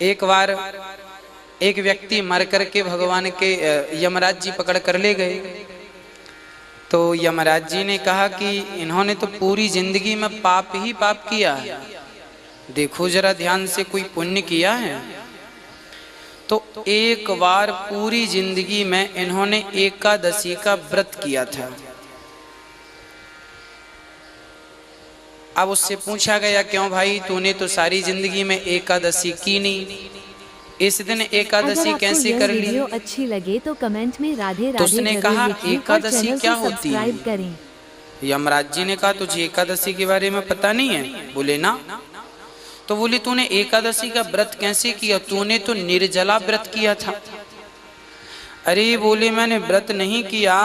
एक बार एक व्यक्ति मर करके भगवान के यमराज जी पकड़ कर ले गए। तो यमराज जी ने कहा कि इन्होंने तो पूरी जिंदगी में पाप ही पाप किया है, देखो जरा ध्यान से, कोई पुण्य किया है? तो एक बार पूरी जिंदगी में इन्होंने एकादशी का व्रत किया था। अब उससे पूछा गया, क्यों भाई, तूने तो सारी जिंदगी में एकादशी की नहीं, इस दिन एकादशी कैसे कर ली? वीडियो अच्छी लगे तो कमेंट में राधे राधे तो उसने कहा, एकादशी क्या होती है? करें। यमराज जी ने कहा, तुझे एकादशी के बारे में पता नहीं है? बोले ना। तो बोले, तूने एकादशी का व्रत कैसे किया? तूने तो निर्जला व्रत किया था। अरे बोले, मैंने व्रत नहीं किया,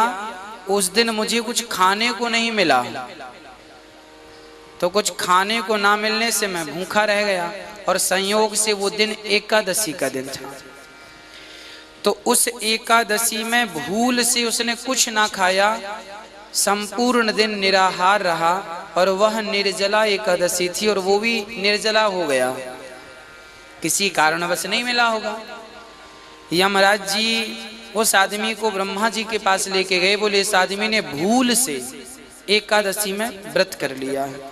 उस दिन मुझे कुछ खाने को नहीं मिला, तो कुछ खाने को ना मिलने से मैं भूखा रह गया, और संयोग से वो दिन एकादशी का दिन था। तो उस एकादशी में भूल से उसने कुछ ना खाया, संपूर्ण दिन निराहार रहा, और वह निर्जला एकादशी थी, और वो भी निर्जला हो गया, किसी कारणवश नहीं मिला होगा। यमराज जी उस आदमी को ब्रह्मा जी के पास लेके गए, बोले इस आदमी ने भूल से एकादशी में व्रत कर लिया है,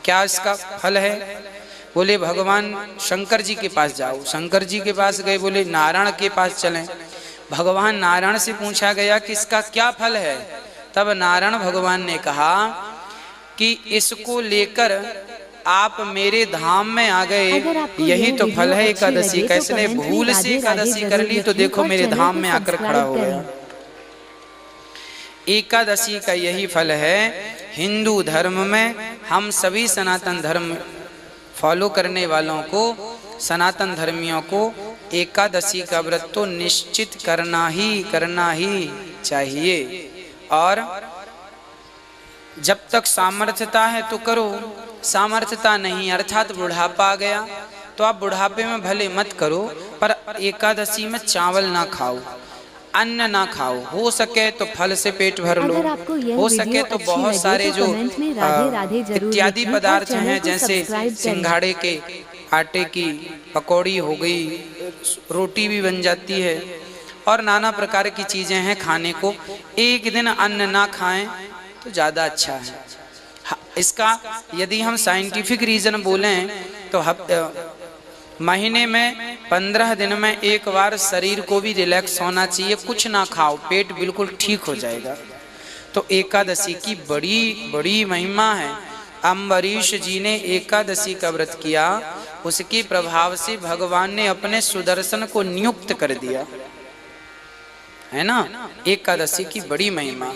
क्या इसका फल है? बोले भगवान शंकर जी के पास जाओ। शंकर जी के पास गए, बोले नारायण के पास चलें। भगवान नारायण से पूछा गया कि इसका क्या फल है? तब नारायण भगवान ने कहा कि इसको लेकर आप मेरे धाम में आ गए, यही तो फल है एकादशी का। इसने भूल से एकादशी कर ली, तो देखो मेरे धाम में आकर खड़ा हो गया। एकादशी का यही फल है। हिंदू धर्म में हम सभी सनातन धर्म फॉलो करने वालों को, सनातन धर्मियों को एकादशी का व्रत तो निश्चित करना ही चाहिए। और जब तक सामर्थ्यता है तो करो, सामर्थ्यता नहीं अर्थात बुढ़ापा आ गया तो आप बुढ़ापे में भले मत करो, पर एकादशी में चावल ना खाओ, अन्न ना खाओ, हो सके तो फल से पेट भर लो, हो सके तो बहुत सारे जो इत्यादि पदार्थ हैं, जैसे सिंघाड़े के आटे की पकौड़ी हो गई, रोटी भी बन जाती है, और नाना प्रकार की चीजें हैं खाने को, एक दिन अन्न ना खाएं तो ज्यादा अच्छा है। इसका यदि हम साइंटिफिक रीजन बोलें तो महीने में 15 दिन में एक बार शरीर को भी रिलैक्स होना चाहिए, कुछ ना खाओ, पेट बिल्कुल ठीक हो जाएगा। तो एकादशी की बड़ी बड़ी महिमा है। अम्बरीश जी ने एकादशी का व्रत किया, उसके प्रभाव से भगवान ने अपने सुदर्शन को नियुक्त कर दिया, है ना। एकादशी की बड़ी महिमा।